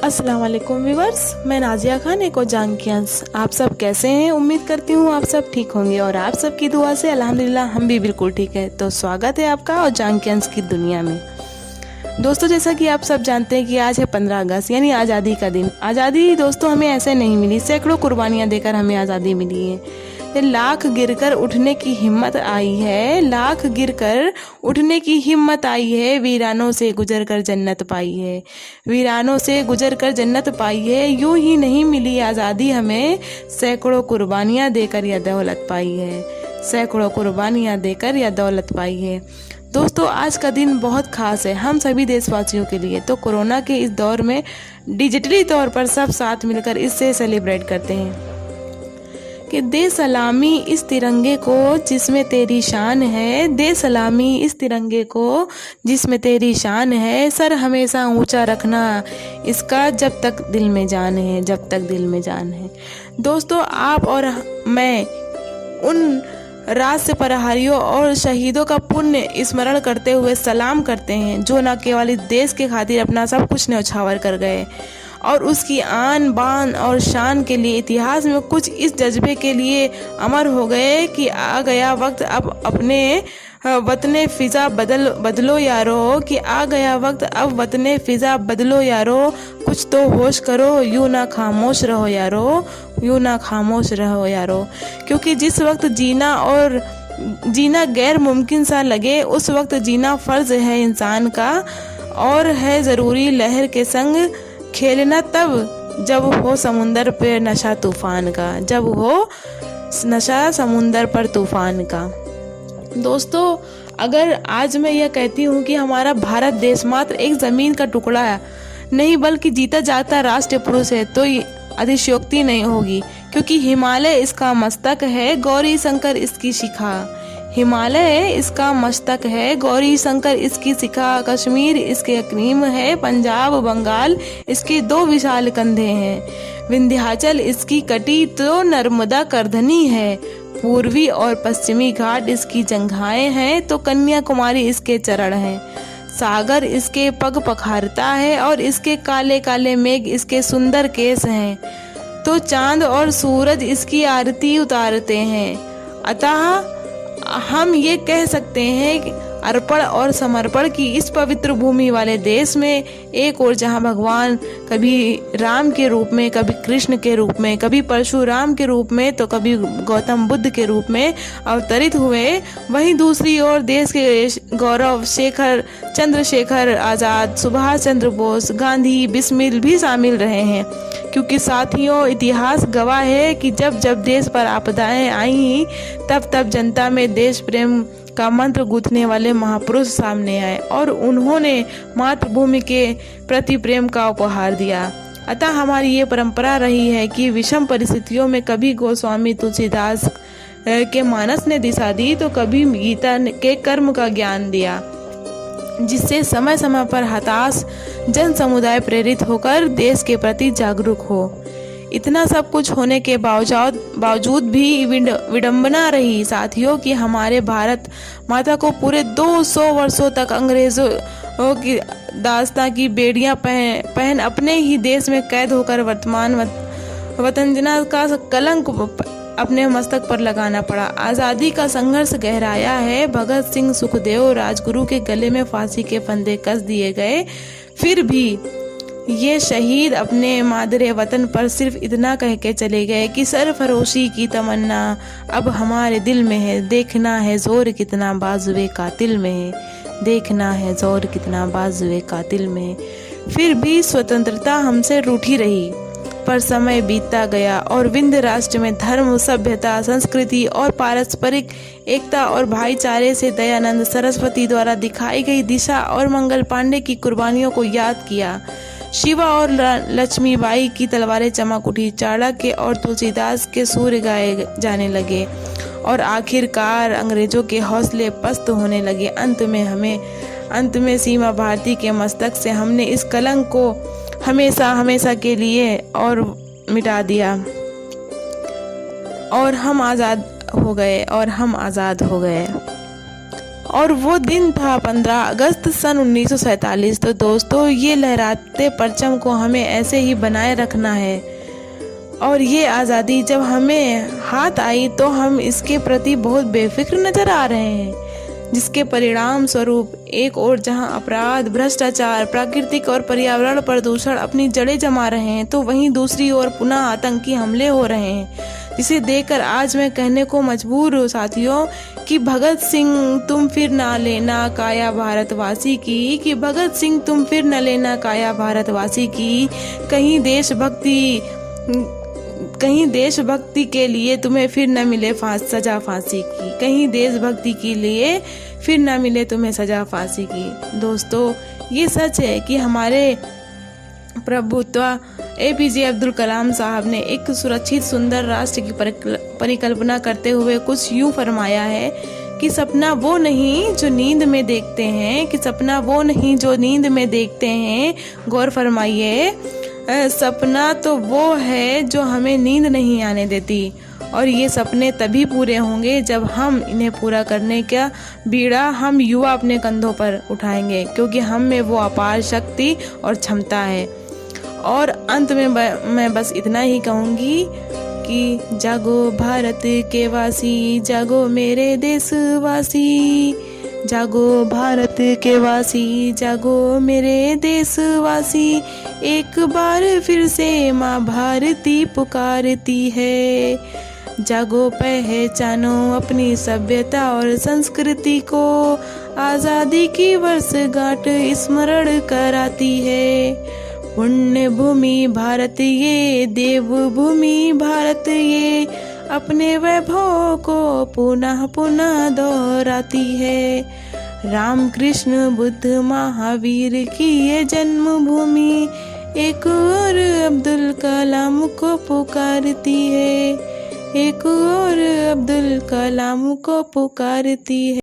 अस्सलाम वालेकुम व्यूवर्स, मैं नाजिया खान एक और जांकियांस। आप सब कैसे हैं? उम्मीद करती हूँ आप सब ठीक होंगे और आप सबकी दुआ से अल्हम्दुलिल्लाह हम भी बिल्कुल ठीक है। तो स्वागत है आपका और जांकियांस की दुनिया में। दोस्तों, जैसा कि आप सब जानते हैं कि आज है 15 अगस्त यानी आज़ादी का दिन। आज़ादी दोस्तों हमें ऐसे नहीं मिली, सैकड़ों कुर्बानियाँ देकर हमें आज़ादी मिली है। लाख गिरकर उठने की हिम्मत आई है, लाख गिरकर उठने की हिम्मत आई है, वीरानों से गुजर कर जन्नत पाई है, वीरानों से गुजर कर जन्नत पाई है। यूं ही नहीं मिली आज़ादी हमें, सैकड़ों कुर्बानियाँ देकर यह दौलत पाई है, सैकड़ों कुर्बानियाँ देकर यह दौलत पाई है। दोस्तों, आज का दिन बहुत खास है हम सभी देशवासियों के लिए। तो कोरोना के इस दौर में डिजिटली तौर पर सब साथ मिलकर इससे सेलिब्रेट करते हैं कि दे सलामी इस तिरंगे को जिसमें तेरी शान है, दे सलामी इस तिरंगे को जिसमें तेरी शान है, सर हमेशा ऊंचा रखना इसका जब तक दिल में जान है, जब तक दिल में जान है। दोस्तों, आप और मैं उन रात से प्रहरियों और शहीदों का पुण्य स्मरण करते हुए सलाम करते हैं जो न केवल इस देश के खातिर अपना सब कुछ न्यौछावर कर गए और उसकी आन बान और शान के लिए इतिहास में कुछ इस जज्बे के लिए अमर हो गए कि आ गया वक्त अब अपने वतने फ़िज़ा बदलो यारो, कि आ गया वक्त अब वतने फ़िज़ा बदलो यारो, कुछ तो होश करो, यूं ना खामोश रहो यारो, यूं ना खामोश रहो यारो। क्योंकि जिस वक्त जीना गैर मुमकिन सा लगे उस वक्त जीना फ़र्ज़ है इंसान का, और है ज़रूरी लहर के संग खेलना तब जब हो समुंदर पे नशा तूफ़ान का, जब हो नशा समुंदर पर तूफ़ान का। दोस्तों, अगर आज मैं यह कहती हूँ कि हमारा भारत देश मात्र एक ज़मीन का टुकड़ा है नहीं बल्कि जीता जागता राष्ट्र पुरुष है तो अतिशयोक्ति नहीं होगी, क्योंकि हिमालय इसका मस्तक है, गौरी शंकर इसकी शिखा, हिमालय इसका मस्तक है, गौरी शंकर इसकी शिखा, कश्मीर इसके अक्रीम है, पंजाब बंगाल इसके दो विशाल कंधे हैं, विंध्याचल इसकी कटी तो नर्मदा करधनी है, पूर्वी और पश्चिमी घाट इसकी जंघाएं हैं तो कन्याकुमारी इसके चरण हैं, सागर इसके पग पखारता है और इसके काले काले मेघ इसके सुंदर केस हैं, तो चांद और सूरज इसकी आरती उतारते हैं। अतः हम ये कह सकते हैं कि अर्पण और समर्पण की इस पवित्र भूमि वाले देश में एक और जहां भगवान कभी राम के रूप में, कभी कृष्ण के रूप में, कभी परशुराम के रूप में तो कभी गौतम बुद्ध के रूप में अवतरित हुए, वहीं दूसरी ओर देश के गौरव चंद्रशेखर आज़ाद, सुभाष चंद्र बोस, गांधी, बिस्मिल भी शामिल रहे हैं। क्योंकि साथियों, इतिहास गवाह है कि जब जब देश पर आपदाएं आई तब तब जनता में देश प्रेम का मंत्र गूंथने वाले महापुरुष सामने आए और उन्होंने मातृभूमि के प्रति प्रेम का उपहार दिया। अतः हमारी ये परंपरा रही है कि विषम परिस्थितियों में कभी गोस्वामी तुलसीदास के मानस ने दिशा दी तो कभी गीता के कर्म का ज्ञान दिया, जिससे समय समय पर हताश जन समुदाय प्रेरित होकर देश के प्रति जागरूक हो। इतना सब कुछ होने के बावजूद भी विडंबना रही साथियों कि हमारे भारत माता को पूरे 200 वर्षों तक अंग्रेजों की दास्तां की बेड़ियां पहन अपने ही देश में कैद होकर वर्तमान वतनजना का कलंक अपने मस्तक पर लगाना पड़ा। आज़ादी का संघर्ष गहराया है, भगत सिंह, सुखदेव, राजगुरु के गले में फांसी के फंदे कस दिए गए, फिर भी ये शहीद अपने मादरे वतन पर सिर्फ इतना कह के चले गए कि सरफरोशी की तमन्ना अब हमारे दिल में है, देखना है जोर कितना बाजुए कातिल में है, देखना है जोर कितना बाजुए कातिल में है। फिर भी स्वतंत्रता हमसे रूठी रही, पर समय बीतता गया और विंध्य राष्ट्र में धर्म, सभ्यता, संस्कृति और पारस्परिक एकता और भाईचारे से दयानंद सरस्वती द्वारा दिखाई गई दिशा और मंगल पांडे की कुर्बानियों को याद किया। शिवा और लक्ष्मीबाई की तलवारें चमक उठी, चाणक्य और तुलसीदास के सूर्य गाए जाने लगे और आखिरकार अंग्रेजों के हौसले पस्त होने लगे। अंत में सीमा भारती के मस्तक से हमने इस कलंक को हमेशा हमेशा के लिए और मिटा दिया और हम आज़ाद हो गए और वो दिन था 15 अगस्त सन 1947। तो दोस्तों, ये लहराते परचम को हमें ऐसे ही बनाए रखना है और ये आज़ादी जब हमें हाथ आई तो हम इसके प्रति बहुत बेफिक्र नज़र आ रहे हैं, जिसके परिणाम स्वरूप एक ओर जहां अपराध, भ्रष्टाचार, प्राकृतिक और पर्यावरण प्रदूषण अपनी जड़ें जमा रहे हैं, तो वहीं दूसरी ओर पुनः आतंकी हमले हो रहे हैं, जिसे देखकर आज मैं कहने को मजबूर हूँ साथियों कि भगत सिंह तुम फिर ना लेना काया भारतवासी की, कि भगत सिंह तुम फिर न लेना काया भारतवासी की। कहीं देशभक्ति के लिए तुम्हें फिर न मिले सजा फांसी की, कहीं देशभक्ति के लिए फिर न मिले तुम्हें सजा फांसी की। दोस्तों, ये सच है कि हमारे प्रभुत्व APJ अब्दुल कलाम साहब ने एक सुरक्षित सुंदर राष्ट्र की परिकल्पना करते हुए कुछ यूं फरमाया है कि सपना वो नहीं जो नींद में देखते हैं, कि सपना वो नहीं जो नींद में देखते हैं, गौर फरमाइए, सपना तो वो है जो हमें नींद नहीं आने देती, और ये सपने तभी पूरे होंगे जब हम इन्हें पूरा करने का बीड़ा हम युवा अपने कंधों पर उठाएंगे, क्योंकि हम में वो अपार शक्ति और क्षमता है। और अंत में मैं बस इतना ही कहूँगी कि जागो भारत के वासी, जागो मेरे देशवासी, जागो भारत के वासी, जागो मेरे देशवासी, एक बार फिर से माँ भारती पुकारती है। जागो पहचानो अपनी सभ्यता और संस्कृति को, आज़ादी की वर्षगांठ स्मरण कराती है। पुण्य भूमि भारत ये, देव भूमि भारत ये, अपने वैभव को पुनः पुनः दोहराती है। राम कृष्ण बुद्ध महावीर की ये जन्मभूमि एक और अब्दुल कलाम को पुकारती है, एक और अब्दुल कलाम को पुकारती है।